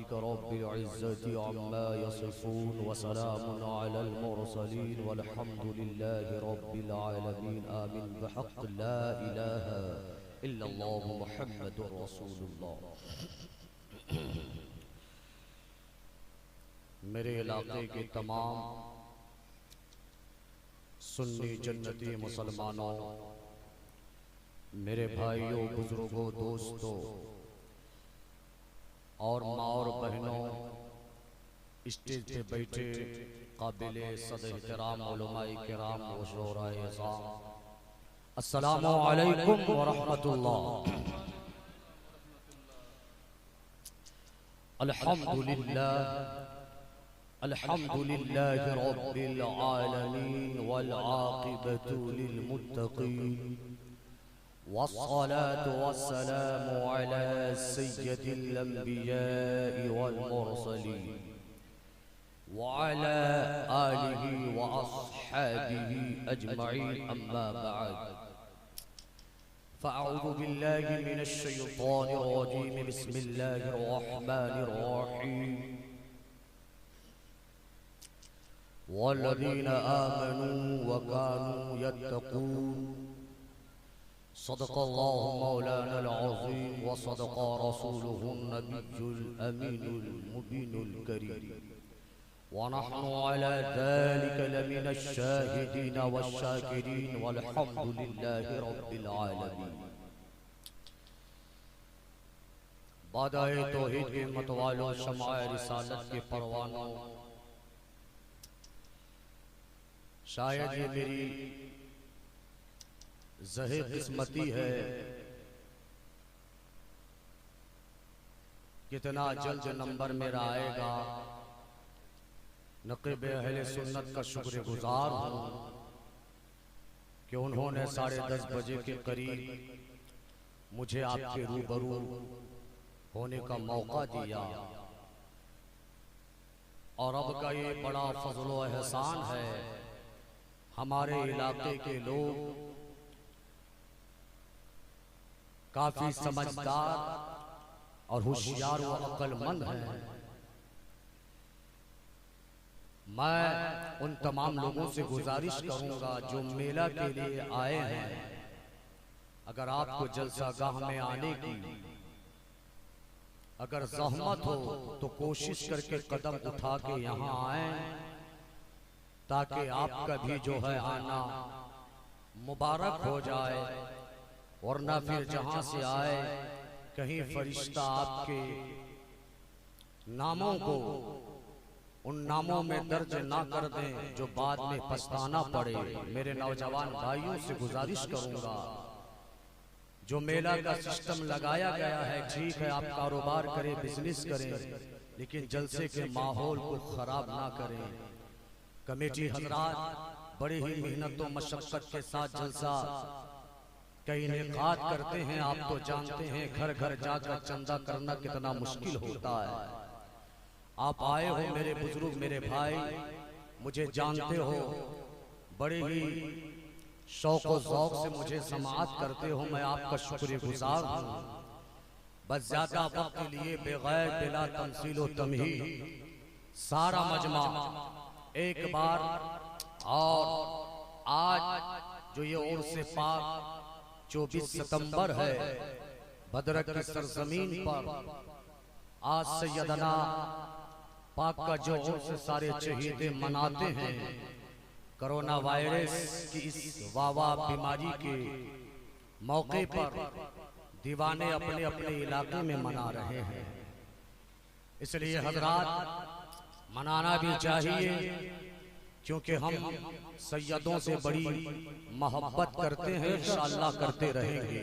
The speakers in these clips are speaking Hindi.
रब्बिक रब्बिल इज्जति अम्मा यसिफून व सलामुन अलल मुरसलीन वल्हम्दुलिल्लाहि रब्बिल आलमीन आमीन बिहक़्क़ि ला इलाहा इल्लल्लाह मुहम्मदुर रसूलुल्लाह। मेरे इलाके के तमाम सुन्नी जन्नती मुसलमानों, मेरे भाइयों, बुजुर्गों, दोस्तों और माँ और बहनों, स्टेज पे बैठे काबिले सद एहतराम उलमाए किराम व शोराए अज़ाम, अस्सलामु अलैकुम व रहमतुल्लाह। अल्हम्दुलिल्लाह अल्हम्दुलिल्लाहि रब्बिल आलमीन वल आक़िबतु लिल मुत्तक़ीन वस्सलातु वस्सलामु अला सय्यिदिल अंबिया'i वल मुरसलीन व अला आलिहि व अस्हाबिहि अजमईन, अम्मा बअद। फ़अऊज़ु बिल्लाहि मिनश शैतानिर रजीम, बिस्मिल्लाहिर रहमानिर रहीम। वल्लज़ीना आमनू व कानू यत्तक़ून, सदक़ल्लाहु मौलानल अज़ीम व सदक़ रसूलुहुन नबियुल अमीनुल मुबीनुल करीम व नहनु अला ज़ालिका लमिनश शाहिदीन वश्शाकिरीन वल्हम्दुलिल्लाहि रब्बिल आलमीन। बादाए तौहीद के मतवालों, शमाए रिसालत के परवानों, शायद ये मेरी ज़हे किस्मती है कितना जल्द नंबर मेरा आएगा। नक़ीब अहले सुन्नत का शुक्रगुजार हूँ कि उन्होंने 10:30 बजे के करीब मुझे आपके रूबरू होने का मौका दिया, और अब का ये बड़ा फज़्ल व एहसान है। हमारे इलाके के लोग काफी समझदार और होशियार व अक्लमंद हैं। मैं उन तमाम लोगों से गुजारिश करूंगा जो मेला के लिए आए हैं, अगर आपको जलसागाह में आने की अगर ज़हमत हो तो कोशिश करके कदम उठा के यहाँ आए, ताकि आपका भी जो है आना मुबारक हो जाए। वरना फिर जहां से आए कहीं फरिश्ता आपके नामों को उन नामों में दर्ज ना कर दें जो बाद में पछताना पड़े। मेरे नौजवान भाइयों से गुजारिश करूंगा, जो मेला का सिस्टम लगाया गया है, ठीक है, आप कारोबार करें, बिजनेस करें, लेकिन जलसे के माहौल को खराब ना करें। कमेटी हजरात बड़ी ही मेहनत व मशक्कत के साथ जलसा कई इनेकाद करते हैं। आप तो जानते हैं घर घर जाकर चंदा करना कितना मुश्किल होता है। आप आए हो मेरे बुजुर्ग, मेरे भाई, मुझे जानते हो, बड़े ही शौक व ज़ौक़ से मुझे समाअत करते हो। मैं आपका शुक्रगुजार हूँ। बस ज्यादा वक्त के लिए बगैर बिला तमसील व तमहीद सारा मजमा एक बार, और आज जो ये उर्स पाक 24 सितंबर है, बदरक की सरजमीन पर आज सैयदना पाक का जो उर्स सारे शहीदे मनाते हैं, कोरोना वायरस की इस वावा बीमारी के मौके पर दीवाने अपने अपने इलाके में मना रहे हैं। इसलिए हजरात, मनाना भी चाहिए, क्योंकि हम सैयदों से बड़ी मोहब्बत करते हैं, इंशाअल्लाह करते रहेंगे।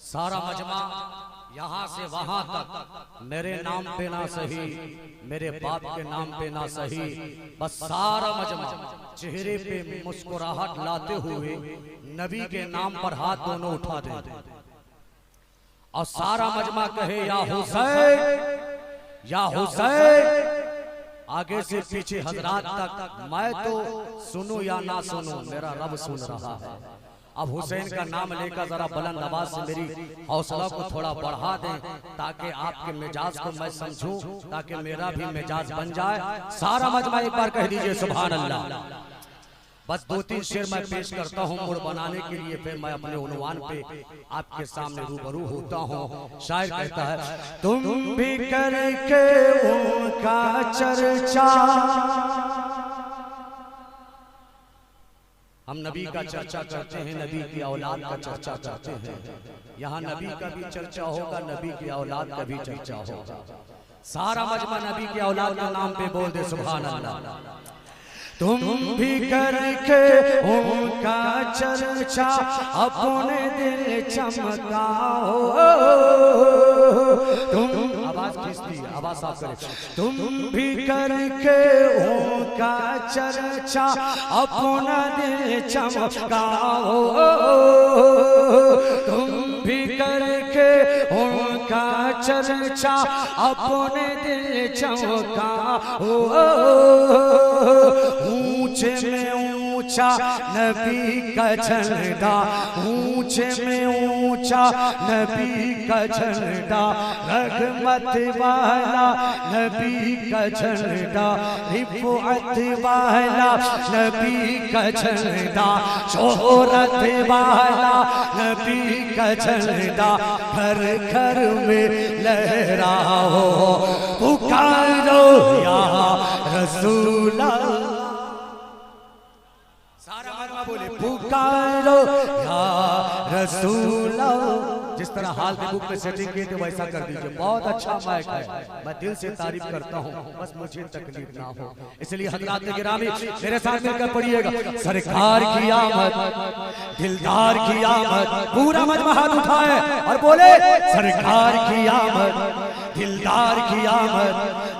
सारा मजमा यहाँ से वहाँ तक मेरे नाम पे ना सही, मेरे बाप के नाम पे ना सही, बस सारा मजमा चेहरे पे मुस्कुराहट लाते हुए नबी के नाम पर हाथ दोनों उठा दे, और सारा मजमा कहे या हुसैन, या हुसैन। आगे से पीछे हजरात तक, मैं तो सुनूं या ना सुनूं, मेरा रब सुन रहा है। अब हुसैन का नाम लेकर जरा बुलंद आवाज से मेरी हौसला को थोड़ा बढ़ा दें, ताकि आपके मिजाज को मैं समझूं, ताकि मेरा भी मिजाज बन जाए। सारा मजमा एक बार कह दीजिए सुभान अल्लाह। बस 2-3 शेर मैं पेश करता हूँ मूड बनाने के लिए, फिर मैं अपने उन्वान पे आपके सामने रूबरू होता हूँ। शायर कहता है, तुम भी करके उनका चर्चा, हम नबी का चर्चा करते हैं, नबी की औलाद का चर्चा करते हैं। यहाँ नबी का भी चर्चा होगा, नबी की औलाद का भी चर्चा होगा। सारा मजमा नबी की औलाद के नाम पे बोल दे सुभान अल्लाह। तुम भी करके उनका चर्चा अपने दिल चमकाओ, तुम आवाज खींचती है, आवाज साफ करे। तुम भी करके उनका चर्चा अपना दिल चमकाओ, तुम भी करके उनका चर्चा अपने दिल चमकाओ। ऊंचे में ऊंचा नबी का झंडा, ऊंचे में ऊंचा नबी का झंडा, रहमत वाला नबी का झंडा, रिफ़अत वाला नबी का झंडा, शोहरत वाला नबी का झंडा, घर घर में लहराओ, पुकारो या रसूल अल्लाह। सारा मजमा बोले, पुकारो या रसूल अल्लाह। जिस तरह हाल के बुक में सेटिंग किए थे वैसा कर दीजिए। बहुत अच्छा माइक है, मैं दिल से तारीफ करता हूँ, बस मुझे तकलीफ ना हो। इसलिए हज़रात गिरामी मेरे साथ मिलकर पढ़िएगा। सरकार की आमद, दिलदार की आमद, पूरा मजमा हाथ उठाए और बोले सरकार की आमद, दिलदार की आमद।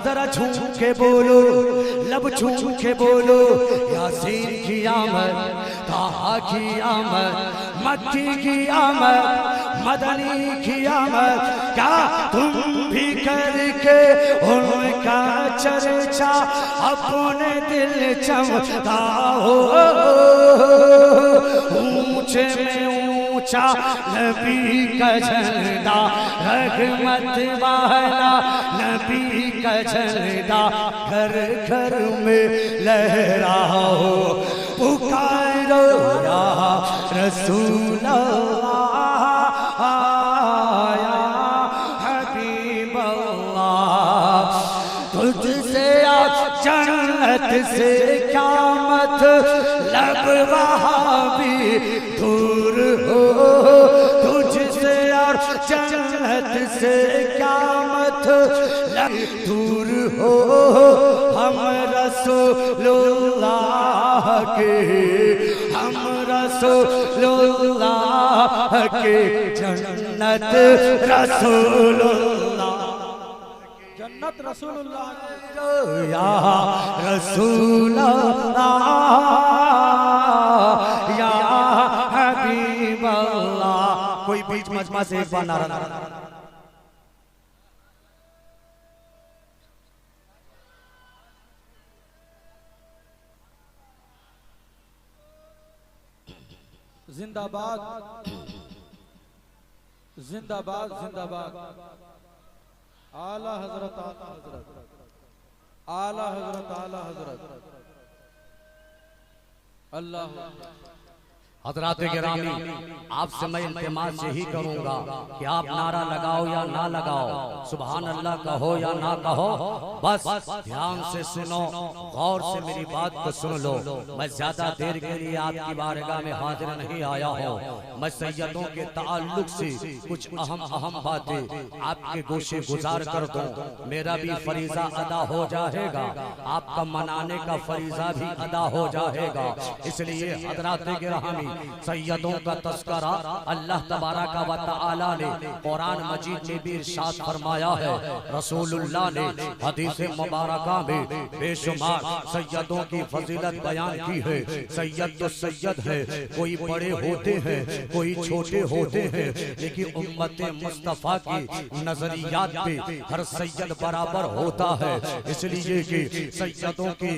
जरा झूम के बोलो, लब झूम के बोलो, यासीन की आमद, ताहा की आमद, मक्की की आमद, मदनी की आमद। क्या तुम भी करके उनका चर्चा अपने दिल चमकाओ, ऊंचे में ऊंचा नबी का झंडा, रहमत वाला नबी का झंडा, घर घर में लहराओ, पुकारो या रसूल अल्लाह, या हबीब अल्लाह। तुझसे जन्नत से क्या मतलब, वहाँ भी दूर हो, तुझसे और जन्नत से क्या मतलब, दूर हो। हम रसूलुल्लाह के, हम रसूलुल्लाह के, जन्नत रसूलुल्लाह, जन्नत रसूलुल्लाह, या रसूलुल्लाह, या हबीब अल्लाह। कोई बीच मजमा से एक बार नारा। जिंदाबाद, जिंदाबाद, जिंदाबाद। आला हजरत, आला हजरत, आला हजरत, आला हजरत। अल्लाह। हज़रात गिरामी आपसे मैं इल्तिमास यही करूंगा कि आप नारा लगाओ या ना लगाओ, सुभान अल्लाह कहो या ना कहो, बस ध्यान से सुनो, गौर से मेरी बात को सुन लो। मैं ज्यादा देर के लिए आपकी बारगाह में हाजिर नहीं आया हूँ। मैं सैयदों के ताल्लुक से कुछ अहम बातें आपके गोशे गुजार कर दूं, मेरा भी फरीजा अदा हो जाएगा, आपका मनाने का फरीजा भी अदा हो जाएगा। इसलिए हज़रात गिरामी सैयदों का तस्करा अल्लाह तबारक व तआला ने कुरान मजीद में भी इरशाद फरमाया है, रसूलुल्लाह ने हदीस मुबारका में बेशुमार सैयदों की फजीलत बयान की है। सैयद तो सैयद है, कोई बड़े होते हैं, कोई छोटे होते हैं, लेकिन उम्मत मुस्तफा की नजरियात पे हर सैयद बराबर होता है। इसलिए कि सैयदों की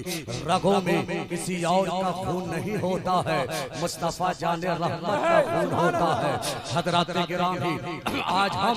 रगों में किसी और का खून नहीं होता है। मुस्तफा मुस्तफा जाने रहमत का खून होता है। हजरत गिरामी, आज हम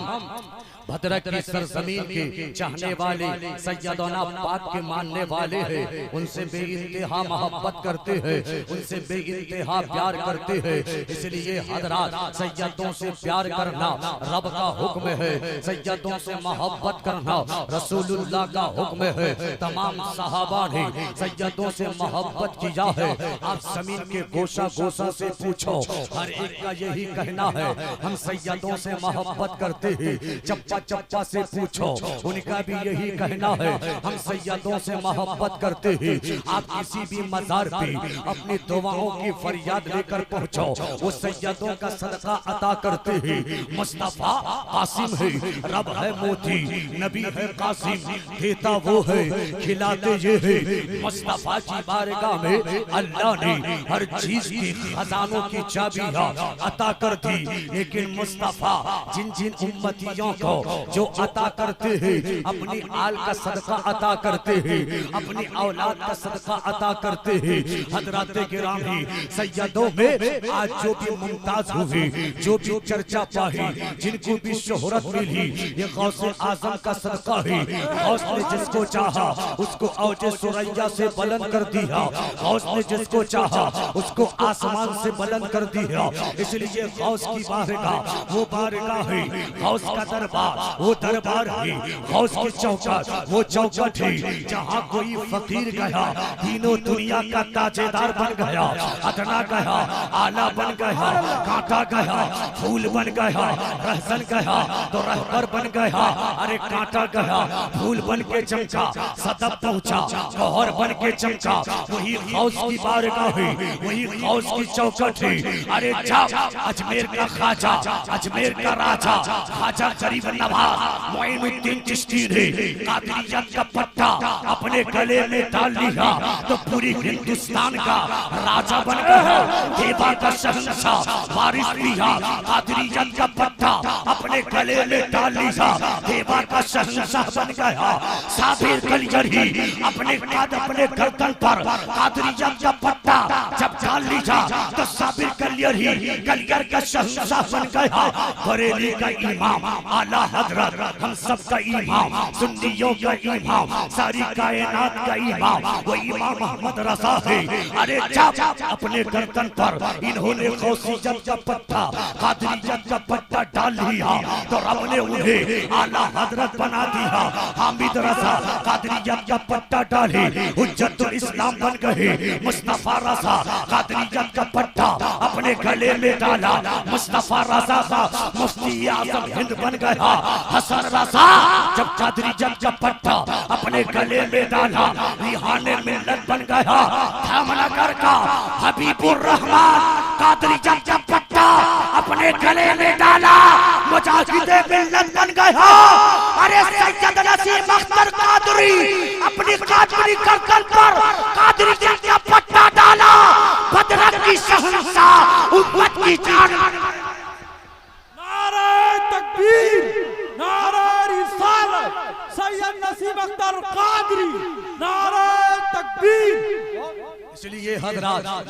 भद्रक की सरजमीन के चाहने वाले सैयदना पाक के मानने वाले हैं, उनसे बेइंतहा मोहब्बत करते हैं, उनसे बेइंतहा प्यार करते हैं। इसलिए हजरात, सैयदों से प्यार करना रब का हुक्म है, सैयदों से मोहब्बत करना रसूलुल्लाह का हुक्म है। तमाम सहाबा ने सैयदों से मोहब्बत किया है। आप जमीन के गोशा गोशा से पूछो, हर एक का यही कहना है, हम सैयदों से मोहब्बत करते हैं। चप्पा चप्पा से पूछो, उनका भी यही कहना है, हम सैयदों से मोहब्बत करते हैं। आप किसी भी मज़ार पे अपनी दुआओं की फरियाद लेकर पहुंचो, वो सैयदों का सदका अता करते हैं। मुस्तफा कासिम है, रब है मोती, नबी है कासिम, देता वो है, खिलाते ये है। मुस्तफा की बारगाह में अल्लाह ने हर चीज की खजानों की चाबियां अता कर दी, लेकिन मुस्तफा जिन जिन उम्मतियों को जो अता करते हैं, अपनी आल का सदका अता करते हैं, अपनी औलाद का सदका अता करते हैं। हजरत गिरामी, सैयदों में आज जो भी मुमताज हुए, जो भी चर्चा पाई, जिनको भी शोहरत मिली, ये गौसे आजम का सदका है। गौस ने जिसको चाहा उसको औजे सुरैया से बुलंद कर दिया, गौस ने जिसको चाहा उसको आसमान से बुलंद कर दिया। इसलिए गौस की बारगाह वो बारगाह है, गौस का दरबार वो दरबार है, गौस की चौखट वो चौखट है, जहाँ कोई फकीर गया तीनों दुनिया का ताजेदार बन गया। अदना गया, आला बन गया, कांटा गया, फूल बन गया, रहसन गया तो रहबर बन गया। अरे कांटा गया, फूल बन के चमका, सदब पहुंचा, गौहर बन के चमका। वही गौस की बारगाह है, वही गौस की चौखट है। अरे जा अजमेर का ख्वाजा, अजमेर का राजा, ख्वाजा गरीब नवाज मोइनुद्दीन चिश्ती ने कादरियत का पट्टा अपने गले में डाल लिया तो पूरी हिंदुस्तान का राजा बन गया। देवा का शहंशाह वारिस लिया, कादरियत का पट्टा अपने गले में डाल लिया, देवा का शहंशाह बन गया। साबिर कलियरी अपने कद अपने गर्दन पर कादरियत का पट्टा जब डाल लिया तो साबिर कलियरी कलियर का शहंशाह बन गया। बरेली का इमाम आला हजरत, हम सब का इमाम, सुन्नियों का इमाम, सारी कायनात का इमाम, वो इमाम मोहम्मद रज़ा है। अरे जब अपने गर्दन पर इन्होंने गौसियत का पट्टा, कादरियत का पट्टा डाल लिया तो रब ने उन्हें आला हजरत बना दिया। हामिद रज़ा कादरियत का पट्टा डाले, हुज्जतुल इस्लाम बन गए। मुस्तफा रज़ा कादरियत का पट्टा अपने गले में डाला, मुस्तफा रज़ा का मुफ्ती आज़म हिंद बन गया। हसन रज़ा जब कादरियत का पट्टा अपने गले में डाला, रिहाने मिल्लत बन गया। धामनगर का हबीबुर रहमान कादरियत का पट्टा अपने गले में डाला, मुजाहिदे मिल्लत बन गया। अरे सैयद नसीम अख्तर कादरी अपनी कादरी गर्दन पर कादरियत का पट्टा डाला, भद्रक की शहंशाह उम्मत की जान। नारे तकबीर, नारे रिसालत, सैयद नसीम अख्तर कादरी, नारे तकबीर। इसलिए हजरात,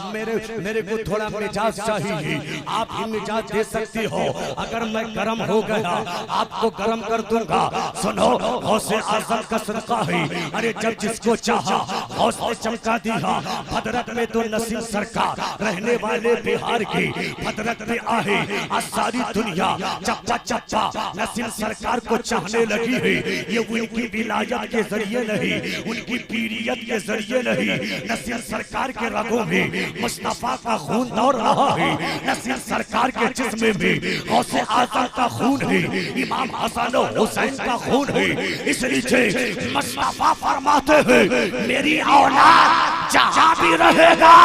मेरे को थोड़ा मिजाज चाहिए, आप ही मिजाज दे सकती हो। अगर मैं गर्म हो गया आपको गर्म कर दूंगा। सुनो, गौसे आजम का सदका है। अरे जब जिसको चाहा गौस ने चमका दिया। भद्रक में तो नसीम सरकार रहने वाले बिहार के भद्रक में आए, आज सारी दुनिया चप्पा चप्पा नसीम सरकार को चाहने लगी है। ये उनकी विलायत के जरिए नहीं, उनकी पीरियत के जरिए नहीं, नसीम सरकार के रगों में मुस्तफा का खून दौड़ रहा है। नसीम सरकार के जिस्म में गौसे आजम का खून है, इमाम हसन और हुसैन का खून है। इसलिए मुस्तफा फरमाते हैं, मेरी औलाद जहां भी रहेगा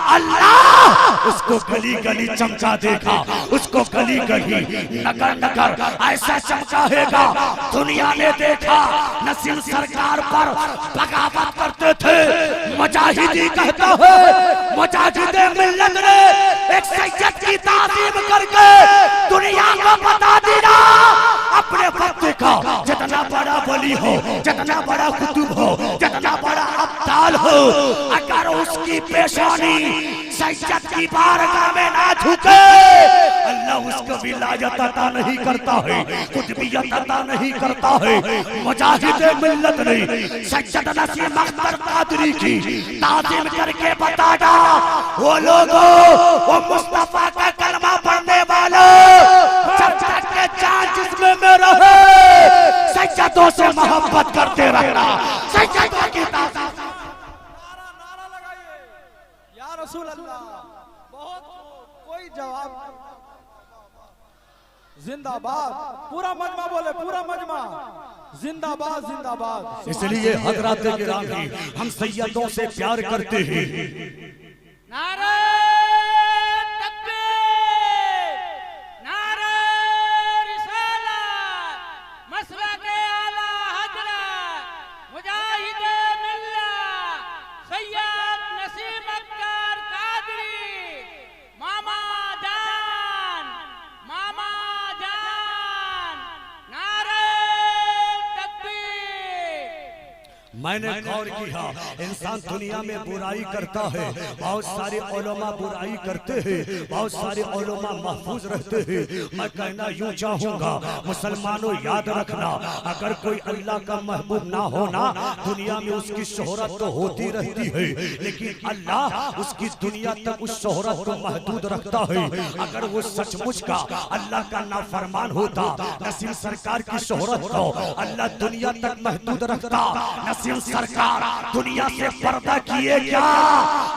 अल्लाह उसको गली गली चमका देगा, उसको गली गली नगर नगर ऐसा चमकाएगा। दुनिया ने देखा नसीम सरकार पर बगावत करते थे, मुजाहिदी कहता है, मुजाहिदे मिल्लत ने एक सैयद की ताज़ीम करके दुनिया को बता दिया अपने वक्त का जितना बड़ा वली वली हो, जितना बड़ा कुतुब हो, जितना बड़ा अब्दाल हो, अगर उसकी पेशानी सज्जद की बारगाह में ना झुके, अल्लाह उसको विलायत अता नहीं करता है, कुतुबियत अता नहीं करता है। मुजाहिद मिल्लत ने सज्जद नसीम अख्तर कादरी की ताज़ीम करके बताया, वो लोगों, वो मुस्तफा का कलमा पढ़ने वालों, जब तक के जान जिस्म में रहे सज्जदों से मोहब्बत करते रहना। सज्जदों की ताज़ीम, नारा लगाइए या रसूल अल्लाह। बहुत कोई जवाब। जिंदाबाद, पूरा मजमा बोले, पूरा मजमा जिंदाबाद जिंदाबाद। इसलिए हजरात गिरामी, हम सैयदों से प्यार करते हैं। नारे तकबीर, नारे रिसालत, मसलके आला हजरत, मुजाहिदे मिल्लत, सैयद नसीम अख्तर कादरी, मामा जान, मामा जान, नारे तकबीर। मैंने गौर किया, इंसान दुनिया में बुराई करता है, बहुत सारे उलमा बुराई करते हैं, बहुत सारे उलमा महफूज रहते हैं। मैं कहना यूं चाहूंगा, मुसलमानों याद रखना, अगर कोई अल्लाह का महबूब ना होना, दुनिया में उसकी शोहरत तो होती रहती है, लेकिन अल्लाह उसकी दुनिया तक उस शोहरत को महदूद रखता है। अगर वो सचमुच का अल्लाह का नाफरमान होता, नसीम सरकार की शोहरत को अल्लाह दुनिया तक महदूद रखता। नसीम सरकार दुनिया से पर्दा किए क्या?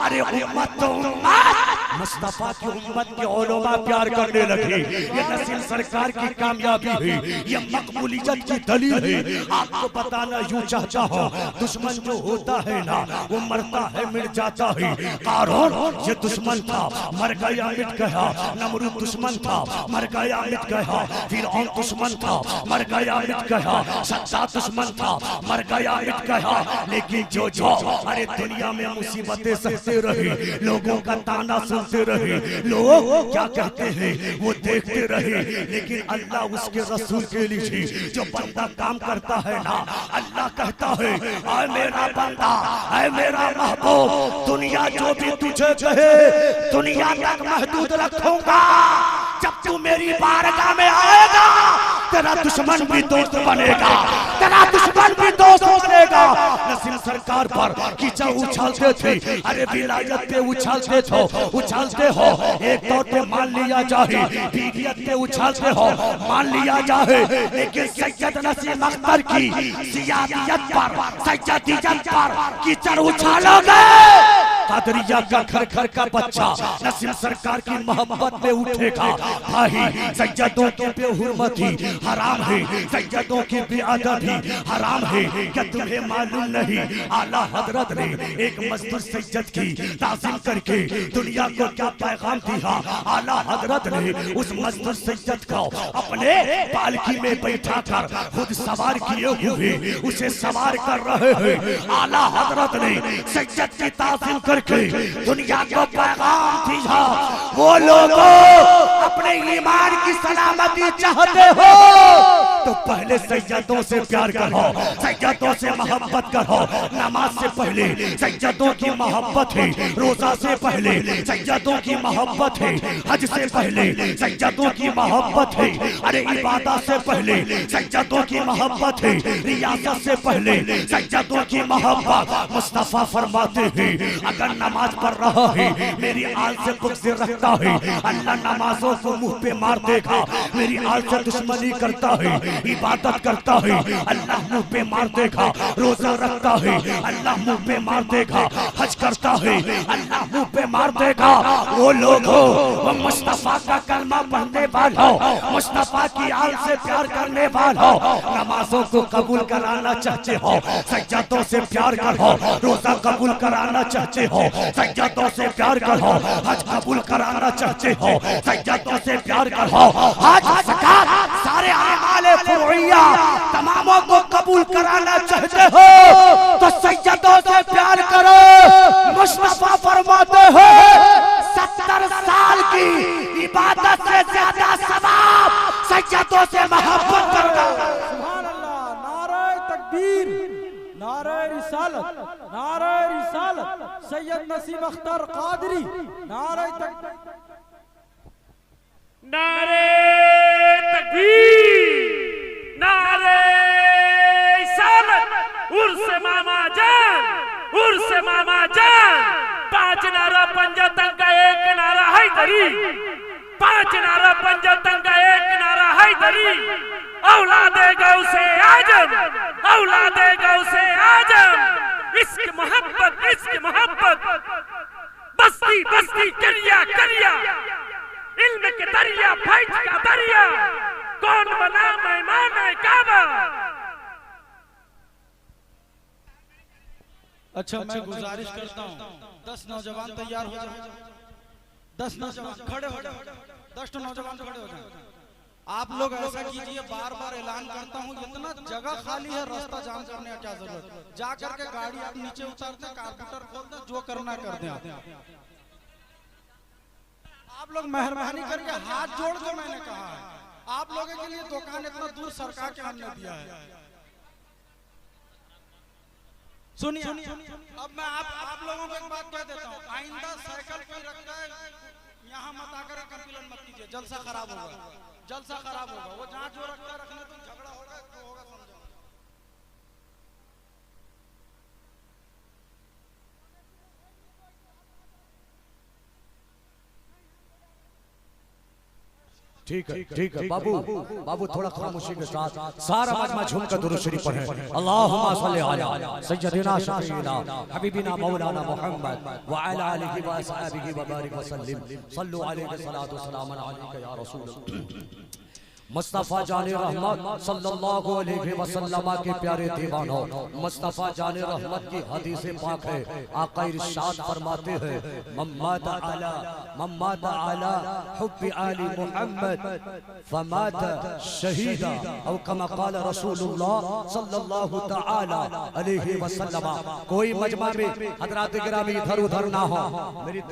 अरे उम्मत तो उम्मत, मुस्तफा की उम्मत के उलमा प्यार करने लगे। ये नसीम सरकार की कामयाबी है, ये मकबूलियत की दलील है। आपको बताना यूं चाहता हूँ, दुश्मन जो होता है ना, वो मरता है मिट जाता है। कारून ये दुश्मन था, मर गया मिट गया। नमरूद दुश्मन था, मर गया मिट गया। फिरौन दुश्मन था, मर गया मिट गया। सद्दाम दुश्मन था, मर गया मिट गया। लेकिन जो अरे दुनिया में मुसीबतें सहते रहे, लोगों का ताना सुनते रहे, लोग क्या कहते हैं वो देखते रहे, लेकिन अल्लाह उसके रसूल के लिए जो बंदा काम करता है ना, अल्लाह कहता है, ऐ मेरा बंदा, ऐ मेरा महबूब, दुनिया जो भी तुझे कहे दुनिया तक महदूद रखूंगा। जब तू मेरी बारगाह में आएगा, तेरा दुश्मन भी दोस्त बनेगा, तेरा दुश्मन भी दोस्त बनेगा। नसीम सरकार पर कीचड़ उछालते थे, अरे विलायत पे उछालते हो, एक तौर पे मान लिया जाए, बीवियत पे उछालते हो, मान लिया जाए, लेकिन सैयद नसीम अख्तर की सियादियत पर, सैयदियत पर कीचड़ उछालोगे, कादरिया का घर घर का बच्चा नसीम सरकार की मोहब्बत में उठेगा। भाई, सैयदों की बेहुरमती हराम है, सैयदों की बेअदबी हराम है। क्या तुम्हें मालूम नहीं, आला हजरत ने एक मजदूर सैयद की ताज़ीम करके दुनिया को क्या पैगाम दिया। आला हजरत ने उस मजदूर सैयद को अपने पालकी में बैठा कर खुद सवार किए हुए उसे सवार कर रहे हैं। आला हजरत ने सैयद की ताज़ीम करके दुनिया को पैगाम दिया। वो लोगों, अपने ईमान की सलामती चाहते हो तो पहले सैयदों से प्यार करो, सैयदों से मोहब्बत करो। नमाज से पहले सैयदों की मोहब्बत है, रोजा से पहले सैयदों की मोहब्बत है, हज से पहले सैयदों की मोहब्बत है, अरे इबादत से पहले सैयदों की मोहब्बत है, रियासत से पहले सैयदों की मोहब्बत। मुस्तफा फरमाते हैं, अगर नमाज पढ़ रहा है, मेरी आल से बुग़्ज़ रखता है, अल्लाह नमाजों को मुंह पे मार देगा। मेरी आल से दुश्मनी करता है, इबादत करता है, अल्लाह मुंह पे मार देगा। रोजा रखता है, अल्लाह मुंह पे मार देगा। हज करता है, अल्लाह मुंह पे मार देगा। वो लोग हो, वो मुस्तफा का कलमा पढ़ने वालों, मुस्तफा की आल से प्यार करने वालों, नमाजों को कबूल कराना चाहते हो, सज्जदों से प्यार करो। रोजा कबूल कराना चाहते हो, सज्जदों से प्यार करो। हज कबूल कराना चाहते हो, सज्जदों से प्यार करो। हज ज़कात सारे आमाले फुरइया तमामों को कबूल कराना चाहते हो तो सैयदों से प्यार करो। मुस्तफा फरमाते हो, 70 साल की इबादत से ज्यादा सवाब सैयदों से मोहब्बत करना। सुभान अल्लाह, नारे तकबीर। नारे रिसालत, नारे रिसालत, सैयद नसीम अख्तर कादरी, नारे नारे तकबीर, नारे रिसालत, उर्स मामा जान, उर्स मामा जान। 5 नारा पंजातन का एक नारा हैदरी, 5 नारा पंजातन का एक नारा हैदरी। औलादे गौसे आजम, औलादे गौसे आजम। इश्क मोहब्बत, इश्क मोहब्बत, बस्ती बस्ती करिया करिया, इल्म के दरिया फैज का दरिया, कौन बना मेहमान काबा। अच्छा, मैं गुजारिश करता हूँ 10 नौजवान तैयार हो जाए, 10 नौजवान खड़े हो जाए, 10 नौजवान खड़े हो जाए। आप लोग ऐसा कीजिए, बार बार ऐलान करता हूँ, इतना जगह खाली है, रास्ता जाम करने का क्या जरूरत। जा करके गाड़ी आप नीचे उतारते, कारपेंटर खोलते, जो करना कर दें। आप लोग मेहरबानी करके हाथ जोड़ के मैंने कहा है, आप लोगों के लिए दुकान इतना दूर सरकार के हमने दिया है। सुनिए, अब मैं आप लोगों को एक बात कह देता हूँ, आइंदा साइकिल कोई रखता है यहाँ मत आकर कंप्लेन मत कीजिए, जलसा खराब होगा, जलसा खराब होगा। वो जहाँ जो रखता है रखने, तो झगड़ा होगा तो होगा, समझो। ठीक है, ठीक है बाबू, बाबू थोड़ा खामोशी के साथ सारा मजमा झूमकर दुरूद शरीफ पढ़ें। अल्लाहुम्मा सल्ली अला सय्यदिना शफीना हबीबिना मौलाना मुहम्मद व अला आलिहि व असहाबिहि व बारिक वसल्लिम। सल्लु अलैहि सलातु व सलाम अलैका या रसूल। मुस्तफा जाने रहमत सल्लल्लाहु अलैहि वसल्लम के प्यारे दीवानों, मुस्तफा जाने रहमत की हदीस पाक है। आका इरशाद फरमाते हैं, मम्मात आला हुब्बी आली मुहम्मद फमात शहीदा, और कमा क़ाल रसूलुल्लाह सल्लल्लाहु तआला अलैहि वसल्लम। कोई मजमा में हजरात गिरामी इधर उधर ना हो, मेरी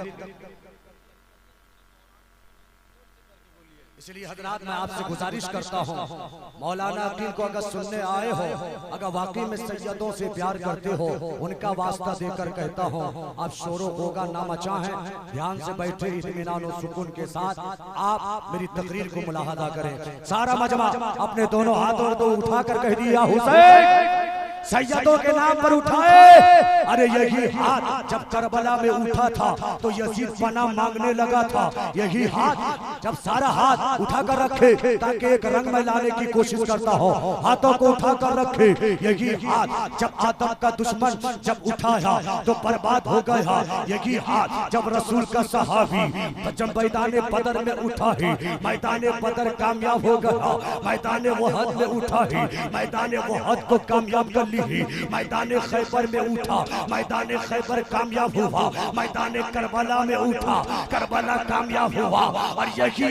इसलिए हजरात मैं आपसे गुजारिश करता हूँ, मौलाना अकील को अगर सुनने आए हो, अगर वाकई में सैयदों से प्यार करते हो, उनका वास्ता देकर कहता हूँ, आप शोरो होगा ना मचाएं, ध्यान से बैठे इत्मीनान और सुकून के साथ आप मेरी तकरीर को मुलाहजा करें। सारा मजमा अपने दोनों हाथों को उठाकर कह दिया, हुसैन सैयदों के नाम पर उठाए। अरे यही हाथ जब करबला में उठा था तो यजीद पनाह मांगने लगा था। यही हाथ जब सारा हाथ उठाकर रखे ताकि एक रंग में लाने की कोशिश करता हो, हाथों को उठाकर रखे। यही हाथ जब आदम का दुश्मन जब उठाया तो बर्बाद हो गया। यही हाथ जब रसूल का सहाबी जब मैदान बदर में उठा है, मैदान बदर कामयाब हो गया। मैदान वहद में उठा है, मैदान वहद को कामयाब कर ली। मैदान खैबर में उठा, मैदान खैबर कामयाब हुआ। मैदान करबला में उठा, करबला कामयाब हुआ। और यही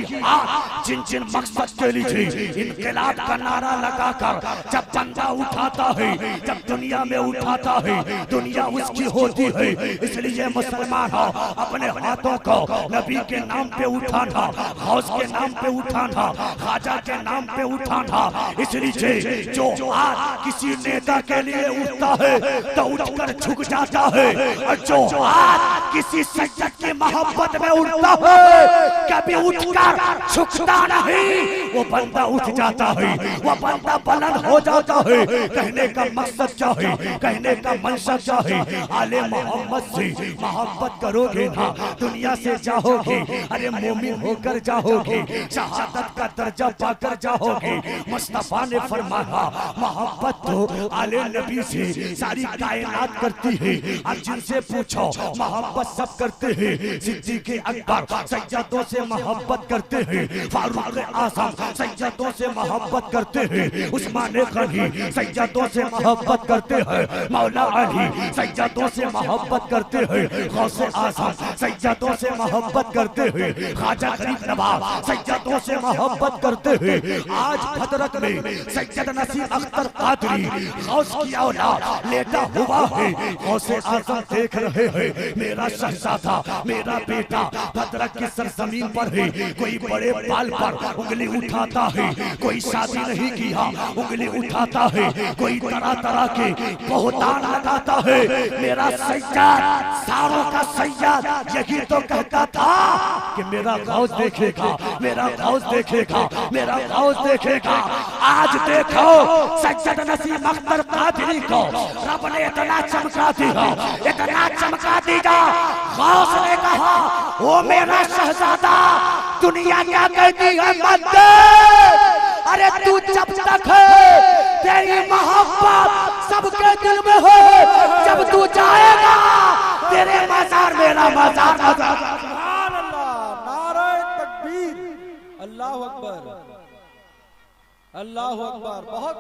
जिन जिन मकसद के लिए इनकलाब का नारा लगाकर जब बंदा उठाता है, जब दुनिया में उठाता है, दुनिया उसकी होती है। इसलिए मुसलमान हो, अपने हाथों को नबी के नाम पे उठाना, गौस के नाम पे उठाना, खाजा के नाम पे उठाना। इसलिए जो हाथ किसी नेता के लिए उठता है तो उठकर झुक जाता है, और जो हाथ किसी सज्जद की मोहब्बत में उठता है कभी उठकर झुकता नहीं, वो बंदा उठ जाता है, वो बंदा बुलंद हो जाता है। कहने का मकसद क्या है, कहने का मंशा क्या है? आले मोहम्मद से मोहब्बत करोगे ना दुनिया से जाओगे, अरे मोमिन होकर जाओगे, शहादत का दर्जा पाकर जाओगे। मुस्तफा ने फरमाया मोहब्बत तो आले नबी से सारी कायनात करती है। अब जिनसे पूछो मोहब्बत सब करते हैं। सिद्दीक़ अकबर सैयदों से मोहब्बत करते हैं, फारूक आज़म सैयदों से मोहब्बत करते हैं, उस्मान गनी सैयदों से मोहब्बत करते हैं, मौला अली सैयदों से मोहब्बत करते हैं, गौसे आज़म सैयदों से मोहब्बत करते हैं, ख्वाजा गरीब नवाज सैयदों से मोहब्बत करते हैं। आज हजरत में सैयद नसीम अख्तर कादरी गौस की औलाद लेटा हुआ है। गौसे आज़म देख रहे हैं मेरा शहजादा, मेरा बेटा भद्रक की सरजमीन पर है, कोई बड़े बाल पर उंगली उठाता है, कोई शादी नहीं किया उंगली उठाता है, कोई तरह तरह के बहुतान लगाता है। मेरा सैयद, सारों का सैयद यही तो कहता था कि मेरा गौस देखेगा, मेरा गौस देखेगा, मेरा गौस देखेगा। आज देखो सैयद नसीम अख्तर कादरी को रब ने इतना चमका दिया, इतना चमका दिया। गौस ने कहा वो मेरा शहजादा, दुनिया क्या कहती है मत देख। अरे तू जब तक है तेरी मोहब्बत सबके दिल में है, जब तू जाएगा तेरे मजार मेरा मजार। सुभान अल्लाह, नारे तकबीर, अल्लाह अकबर, अल्लाह अकबर। बहुत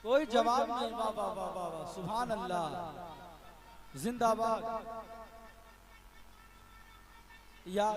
कोई जवाब नहीं। वाह वाह वाह वाह वाह, सुभान अल्लाह, जिंदाबाद। या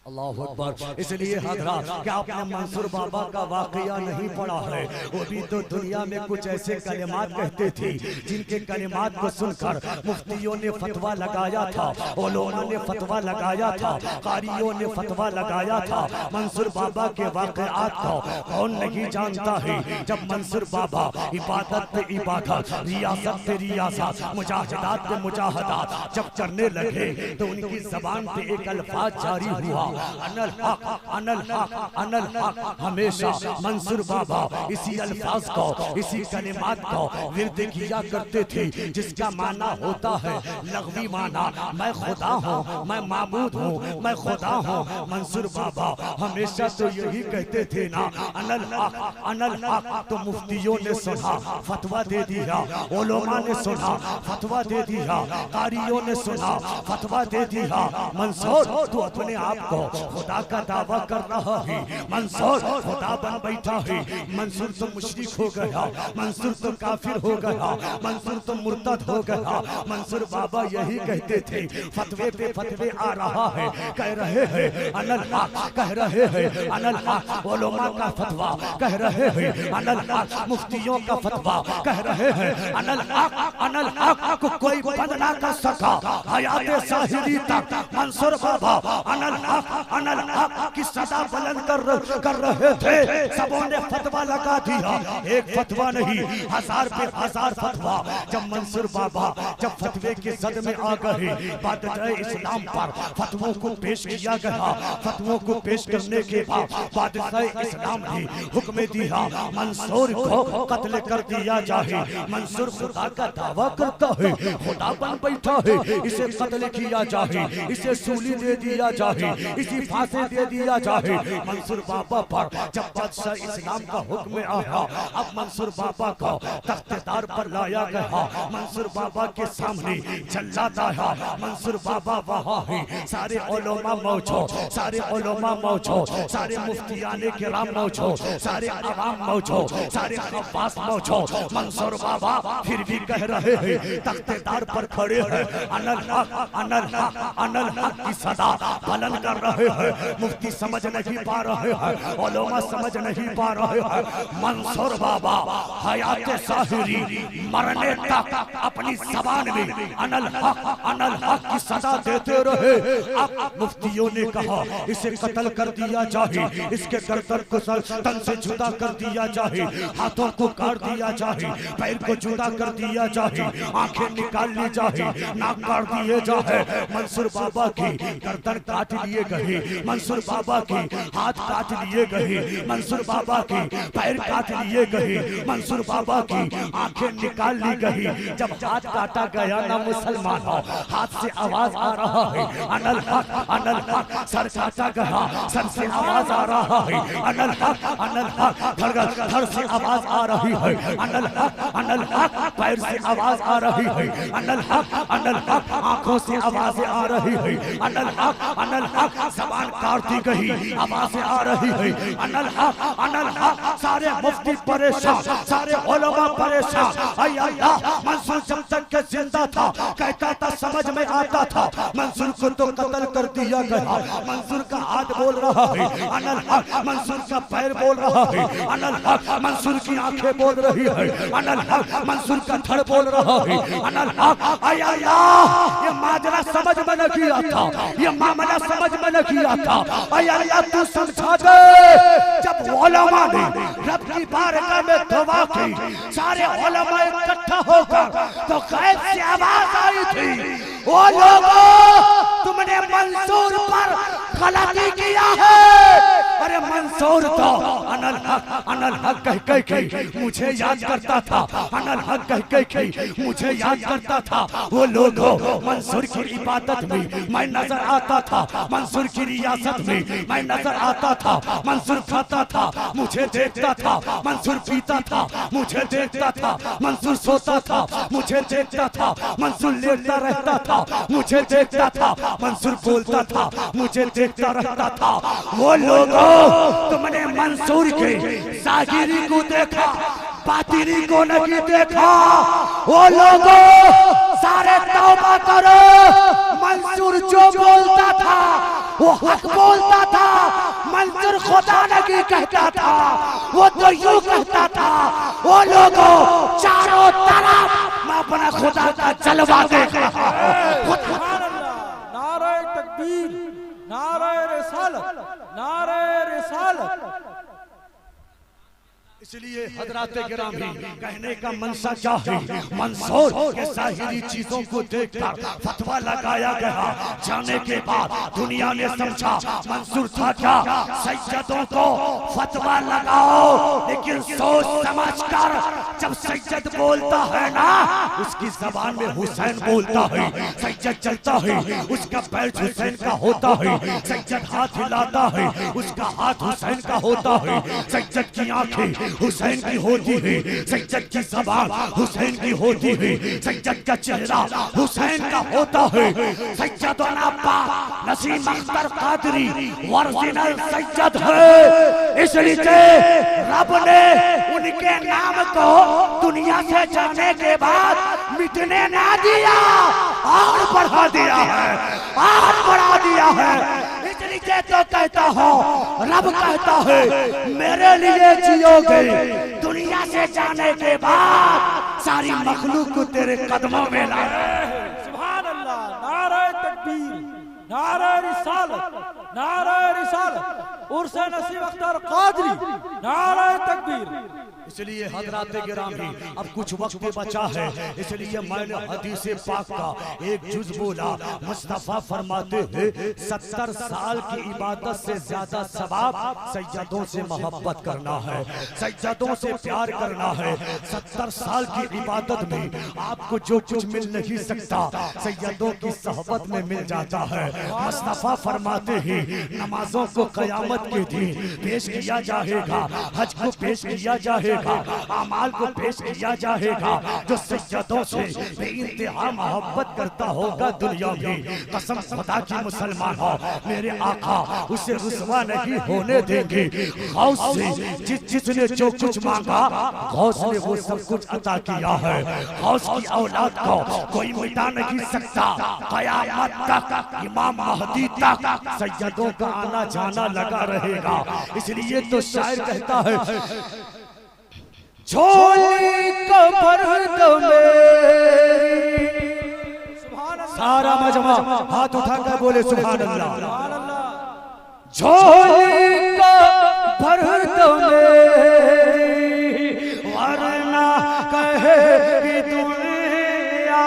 अल्लाह अकबर। इसलिए हजरात क्या आपने मंसूर बाबा का वाकया नहीं पढ़ा है? वो भी तो दुनिया में कुछ ऐसे कलिमात कहते थे जिनके कलिमात को सुनकर मुफ्तियों ने फतवा लगाया था, उलमा ने फतवा लगाया था, कारियों ने फतवा लगाया था। मंसूर बाबा के वाकयात को कौन नहीं जानता है? जब मंसूर बाबा इबादत पे इबादत, रियासत पे रियासत, मुजाहिदात पे मुजाहिदात जब करने लगे तो उनकी जबान पे एक अल्फाज जारी हुआ, अनल हक, अनल हक, अनल हक। हमेशा मंसूर बाबा इसी अल्फाज को, इसी कलिमात को विर्द किया करते थे, जिसका माना होता है लग़वी माना, मैं खुदा हूँ, मैं माबूद हूँ, मैं खुदा हूँ। मंसूर बाबा हमेशा तो यही कहते थे ना, अनल हक, अनल हक। तो मुफ्तियों ने सुना, फतवा दे दिया, उलमा ने सुना, फतवा दे दिया, कारियों ने सुना, फतवा दे दिया। मंसूर तू अपने आप को खुदा का दावा कर रहा है, मंसूर खुदा बन बैठा है, मंसूर तो मुशरिक हो गया, मंसूर तो काफिर हो गया, मंसूर तो मुर्तद हो गया। मंसूर बाबा यही कहते थे, फतवे पे फतवे आ रहा है, कह रहे हैं अनल हक, कह रहे हैं अनल हक, उलमा का फतवा कह रहे हैं अनल हक, मुफ्तियों का फतवा कह रहे हैं अनल हक, अनल हक को कोई बंद ना कर सका हयात साहिरी तक। मंसूर बाबा अनल हक, अनल हक की सदा बुलंद कर रहे थे। सबों ने फतवा लगा दिया, एक फतवा नहीं हजार पे हजार फतवा। जब मंसूर बाबा जब फतवे के सद में आ गए, बादशाह इस्लाम पर फतवों को पेश किया गया। फतवों को पेश करने के बाद बादशाह इस्लाम ने हुक्म दिया मंसूर को कत्ल कर दिया जाए। मंसूर खुदा का दावा करता है, खुदा बन बैठा है, इसे कत्ल किया जाए, इसे सूली दे दिया जाए, इसी फांसी दे दिया जाए। मंसूर बाबा पर जब बादशाह इस्लाम का हुक्म आया, अब मंसूर बाबा को तख्तेदार पर लाया गया। मंसूर बाबा के सामने जल्लाद आया, मंसूर बाबा वहाँ है, सारे उलमा मौजूद, सारे उलमा मौजूद, सारे मुफ्तियाने किराम मौजूद, सारे अवाम मौजूद, सारे अब्बास मौजूद। मंसूर बाबा फिर भी कह रहे हैं, तख्तेदार पर खड़े हैं, अनल हक, अनल हक, अनल हक की सदा बुलंद कर रहे हैं। मुफ्ती समझ नहीं पा रहे हैं, उलमा समझ नहीं पा रहे हैं। मंसूर बाबा हयात साहिरी मरने तक अपनी जबान में अनल हक, अनल हक की सदा देते रहे। अब मुफ्तियों ने कहा इसे कत्ल कर दिया जाए, इसके गर्दन को तन से जुदा कर दिया जाए, हाथों को काट दिया जाए, पैर को जुदा कर दिया जाए, आंखें निकाल ली जाए, नाक काट दिए जाए। मंसूर बाबा की गर्दन काट लिए गए, मंसूर बाबा की हाथ काट लिए गए, मंसूर बाबा की पैर काट लिए गए, मंसूर बाबा की आंखें निकाल ली गई। जब हाथ काटा गया ना मुसलमानों, हाथ से आवाज आ रहा है अनल हक, अनल हक। सर काटा गया, सर से आवाज आ रहा है अनल हक, अनल हक। धड़ से आवाज आ रही है अनल हक, अनल हक। पैर से आवाज आ रही है अनल हक, अनल हक। आंखों से आवाजें आ रही है अनल हक, अनल हक। जबान काट दी गई, आवाजें आ रही है अनल हक, अनल हक। सारे मुफ्ती परेशान, सारे उलमा परेशान। अल्लाह मंसूर जब तक के जिंदा था कहता था समझ में आता था, मंसूर को तो कत्ल कर दिया गया। मंसूर का हाथ बोल रहा है अनल हक, मंसूर का पैर बोल रहा है अनल हक, मंसूर की आंखें बोल रही है अनल हक, मंसूर का धड़ बोल रहा है अनल हक। आय अल्लाह, ये माजरा समझ में नहीं आता, ये मामला समझ में नहीं आता। आय अल्लाह, तू समझा दे। जब उलमा ने रब की बारगाह में दुआ की, सारे उलमा इकट्ठा होकर, तो गैब से आवाज आई थी, ओ लोगों, तुमने मंसूर पर गलती किया है। अरे मंसूर तो अनल हक कह के मुझे याद करता था, अनल हक कह के मुझे याद करता था। वो लोगों, मंसूर की इबादत में मैं नजर आता था, मंसूर की रियासत में मैं नजर आता था, मंसूर खाता था मुझे देखता था, मंसूर पीता था मुझे देखता था, मंसूर सोता था मुझे देखता था, मंसूर लेटता रहता था मुझे देखता था, मंसूर बोलता था मुझे देखता रहता था। वो लोगों, तुमने मंसूर के जाहिरी को देखा, बातिनी को नहीं देखा। वो लोगों, सारे तौबा करो। मंसूर जो बोलता था वो हक बोलता था, मंसूर खुदा नहीं कहता था, वो तो यूं कहता था। वो लोगों, चारों तरफ मैं अपना खुदा का जलवा देख रहा हूं। नारे तकबीर, नारे रिसालत, नारे रिसालत। इसलिए हजरात गिरामी, कहने का मनसा क्या है, मंसूर के ज़ाहिरी चीजों को देखकर फतवा लगाया गया। जाने के बाद दुनिया ने समझा मंसूर था क्या, सैयदों को फतवा लगाओ। लेकिन सोच समझ कर, जब सैयद बोलता है ना, उसकी जबान में हुसैन बोलता है। सैयद चलता है, उसका पैर हुसैन का होता है। सैयद हाथ हिलाता है, उसका हाथ हुसैन का होता है। सैयद की आंखें हुसैन की होती है, सैयद की ज़बान हुसैन की होती है, सैयद का चेहरा हुसैन का होता है। सैयदना पाक नसीम अख्तर कादरी ओरिजिनल सैयद है। इसलिए रब ने उनके नाम को दुनिया से जाने के बाद मिटने ना दिया, और बढ़ा दिया है, और बढ़ा दिया है। इसलिए तो कहता हूँ, रब कहता है, मेरे लिए जियोगे, दुनिया से जाने के बाद सारी मखलूक को तेरे कदमों में लाए। सुभान अल्लाह, नारे तकबीर, नारे रिसालत, नारे रिसालत, उर्स नसीम अख्तर कादरी, नारे तकबीर। इसलिए हजरात गिरामी, अब कुछ वक्त बचा है, इसलिए मैंने हदीस पाक का एक जुज बोला। मुस्तफा फरमाते हैं, 70 साल की इबादत से ज्यादा सवाब सैयदों से मोहब्बत करना है, सैयदों से प्यार करना है। 70 साल की इबादत में आपको जो कुछ मिल नहीं सकता, सैयदों की सोहबत में मिल जाता है। मुस्तफा फरमाते हैं, नमाजों को कयामत के दिन पेश किया जाएगा, हज को पेश किया जाएगा, अमाल को पेश किया जाएगा। जो सैयदों से बेइंतहा मोहब्बत करता होगा दुनिया में, कसम खुदा की मुसलमान हो, मेरे आका उसे रुसवा नहीं होने देंगे। गौस से जिसने जो कुछ मांगा, गौस ने वो सब कुछ अता किया है। गौस की औलाद को कोई मिटा नहीं सकता। कयामत तक, इमाम महदी तक सैयदों का आना जाना लगा रहेगा। इसलिए तो शायर कहता है, झोली कमर मेरी, सारा मजमा हाथ उठाकर बोले सुभान अल्लाह। झोली कमर मेरी, वरना कहे दुनिया,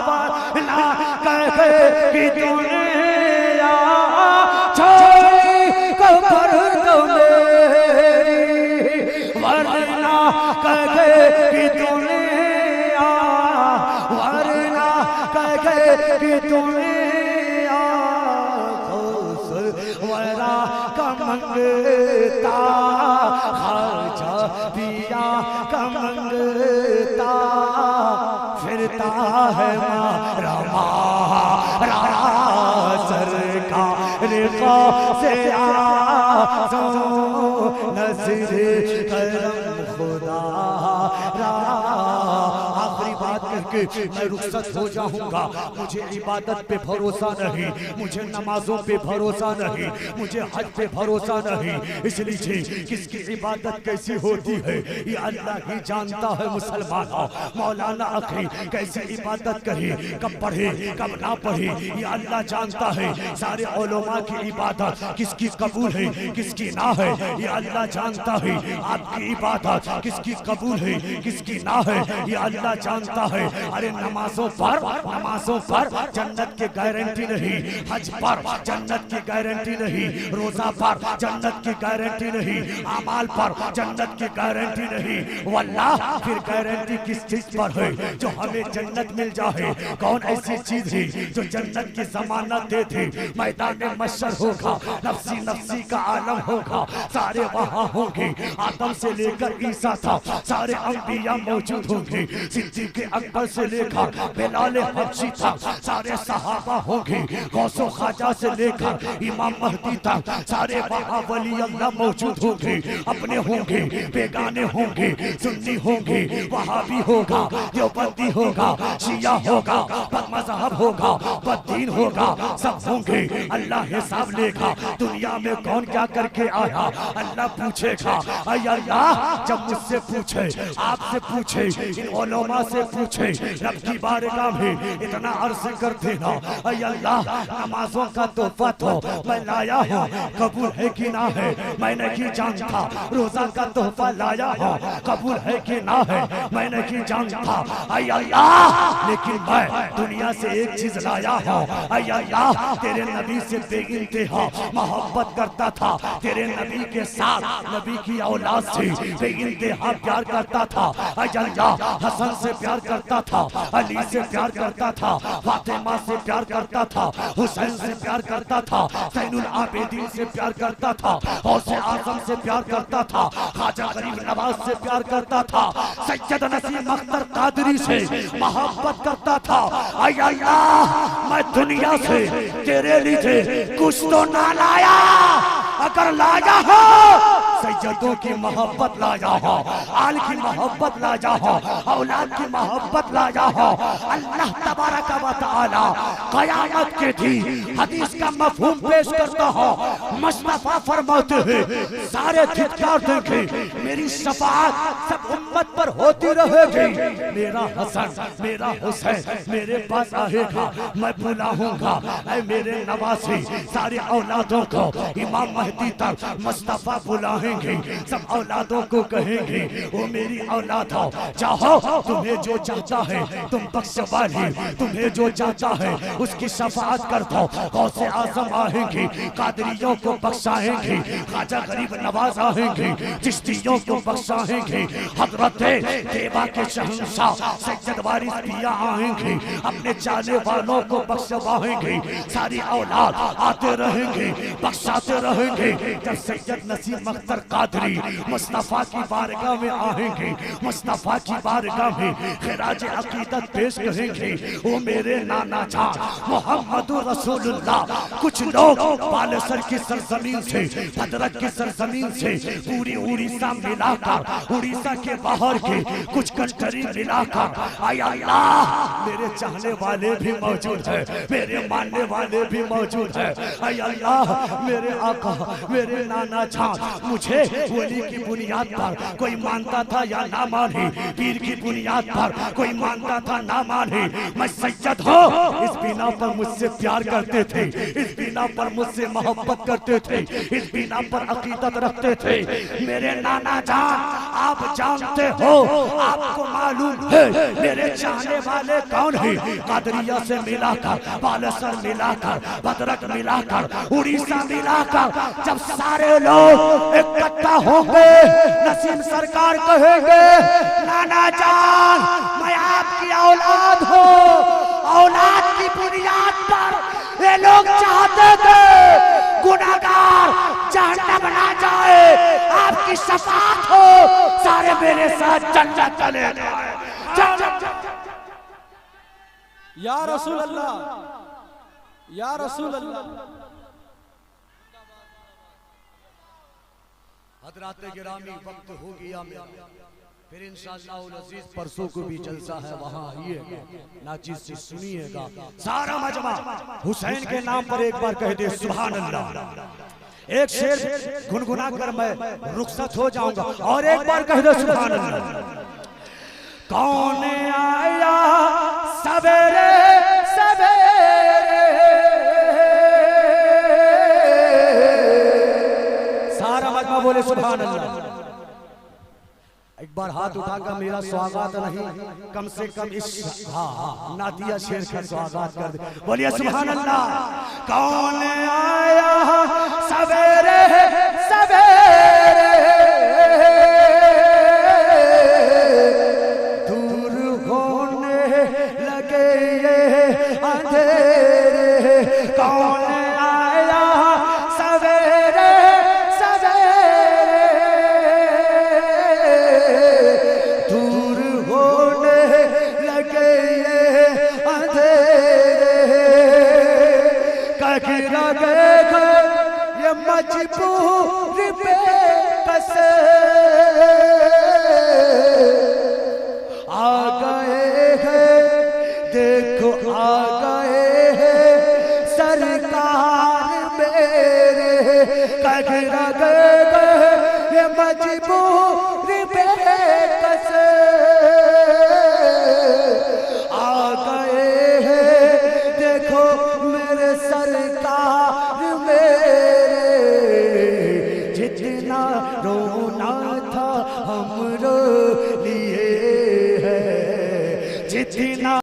वरना कहे दुनिया। झोली कमर कहे दुनिया, वरना कहे दुनिया। खुश वरा कमंगता, खाजा पिया कमंगता, फिरता है मारा सरकार से आसो, नसीर करम खुदा। आखिरी बात कह के मैं रुखसत हो जाऊंगा। मुझे इबादत पे भरोसा नहीं, मुझे नमाजों पे भरोसा नहीं, मुझे हज पे भरोसा नहीं। इसलिए किसकी इबादत कैसी होती है ये अल्लाह ही जानता है। मुसलमानों, मौलाना आखिरी कैसे इबादत करे, कब पढ़े कब ना पढ़े, ये अल्लाह जानता है। सारे उलमा की इबादत किसकी कबूल है किसकी ना है ये अल्लाह जानता है। आपकी इबादत किसकी कबूल है किसकी ना है ये अल्लाह जानता है। अरे नमाजों पर जन्नत की गारंटी नहीं, हज पर जन्नत की गारंटी नहीं, रोजा पर जन्नत की गारंटी नहीं, अमाल पर जन्नत की गारंटी नहीं। वल्लाह फिर गारंटी किस चीज पर है जो हमें जन्नत मिल जाए? कौन ऐसी चीज है जो जन्नत की जमानत दे दे? मैदान में मशर होगा, नफ्सी नफ्सी का आलम होगा, सारे वहाँ होंगे। आदम से लेकर ईसा था सारे अंबिया मौजूद होंगे। सिद्दीक़ अकबर से लेकर बिलाल हबशी था सारे सहाबा होंगे। गौसो ख्वाजा से लेकर इमाम महदी तक सारे वहाँ वली अल्लाह मौजूद होंगे। अपने होंगे बेगाने होंगे, सुन्नी होंगे, वहाबी होगा, देवबंदी होगा, शिया होगा, मजहब होगा, बददीन होगा, सब होंगे। अल्लाह हिसाब लेगा दुनिया में कौन क्या करके आया। अल्लाह पूछेगा अल्लाह जब मुझसे पूछे, आपसे पूछे, इन उलमा से पूछे, रब की बारगाह में इतना अर्ज कर देना अल्लाह नमाजों का तोहफा तो मैं लाया हूँ, कबूल है कि ना है मैं नहीं जानता। रोजा का तोहफा लाया हूँ, कबूल है कि ना है मैं नहीं जानता अल्लाह। लेकिन मैं दुनिया से एक चीज लाया हूँ अल्लाह, तेरे नबी से बेइंतहा मोहब्बत करता था, तेरे नबी के साथ नबी की औलाद से बेइंतहा प्यार करता था अल्लाह। हसन से प्यार करता था, अली से प्यार करता था, फातिमा से प्यार करता था, हुसैन से प्यार करता था, ज़ैनुल आबिदीन से प्यार करता था, गौसे आज़म से प्यार करता था, ख्वाजा गरीब नवाज से प्यार करता था, सैयद नसीम अख्तर कादरी से मोहब्बत करता था अल्लाह। मैं दुनिया से तेरे लिए कुछ तो ना लाया, अगर लाया हो सैयदों की मोहब्बत लाया हो, आल की मोहब्बत लाया हो, औलाद की मोहब्बत लाया हो। अल्लाह तबारक व तआला क़यामत के दिन हदीस का मफ़हूम पेश करता हो। मुस्तफ़ा फरमाते हैं सारे धिक्कार देंगे, मेरी शफ़ाअत सब उम्मत पर होती रहेगी। मेरा हसन मेरा हुसैन मेरे पास आएगा, मैं बुलाऊंगा ऐ मेरे नवासी सारे औलादों को इमाम महदी तक मुस्तफ़ा बुलाएंगे। सब औलादों को कहेंगे वो मेरी औलाद हो, चाहो तुम्हें जो चाहता है तुम बख्शवाली, तुम्हें जो चाहता है उसकी शफाअत कर दो। गौसे आज़म आएंगे, कादरियों को बख्शाएंगे, ख्वाजा गरीब नवाज आएंगे, चिश्तियों को बख्शाएंगे, हजरत देवा के शहंशाह सैयद वारिस पिया आएंगे, अपने चाहने वालों को बख्शवाएंगे। सारी औलाद आते रहेंगे, बख्शाते रहेंगे। जब सैयद नसीम अख्तर कादरी मुस्तफ़ा की बारगाह में आएंगे, मुस्तफ़ा की बारगाह में खिराज अकीदत पेश करेंगे। वो मेरे नाना जान मोहम्मदुर रसूलुल्लाह। कुछ लोग बालेसर की सरजमीन से, भद्रक की सरजमीन से, पूरी उड़ीसा मिलाकर, उड़ीसा के बाहर के कुछ कटरी मिलाकर आय अल्लाह मेरे चाहने वाले भी मौजूद है, मेरे मानने वाले भी मौजूद है। आय अल्लाह मेरे आका मेरे नाना जान, मुझे वली की बुनियाद पर कोई मानता था या ना माने, पीर की बुनियाद पर कोई मानता था ना माने, मैं सैयद हूँ इस बिना पर मुझसे प्यार करते थे, इस बिना पर मुझसे मोहब्बत करते थे, इस बिना पर अकीदत रखते थे। मेरे नाना जान आप जानते हो, आपको मालूम है मेरे चाहने वाले कौन है। कादरिया से मिलाकर, बालेसर मिलाकर, भद्रक मिलाकर, उड़ीसा मिलाकर जब सारे लोग इकट्ठा होंगे, नसीम सरकार कहेंगे नाना जान मैं आपकी औलाद हूँ। औलाद की बुनियाद पर ये लोग चाहते थे गुनाहगार जहन्नम ना जाए, आपकी शफाअत हो, सारे मेरे साथ जन्नत चले जाए। या रसूल अल्लाह, या रसूल अल्लाह। हजरात गिरामी वक्त हो गया मेरा, फिर इंशाअल्लाह अज़ीज परसों को भी जलसा है, वहां आइएगा, नाचीज से सुनिएगा। सारा मजमा हुसैन के नाम पर एक बार कह दे सुभान अल्लाह। एक शेर गुनगुना कर मैं रुखसत हो जाऊंगा और एक बार कह दे सुभान अल्लाह। कौन आया सवेरे सवेरे, सारा मजमा बोले सुभान अल्लाह। एक बार हाथ उठाकर मेरा स्वागत नहीं, कम से कम इस नातिया शेर का स्वागत कर दे, बोलिए सुभान अल्लाह। कौन आया सवेरे सवेरे, दूर होने लगे ये अंधेरे। कौन आया सवेरे सवेरे, दूर होने लगे ये अंधेरे। कहीं लगे ये मजबूर पे कसे, आ गए हैं देखो आ गए हैं सरकार मेरे। कहीं लगे ये मजबूर पे कसे, आ गए हैं देखो मेरे सरकार मेरे। जितना रोना था हम रो लिए है, जितना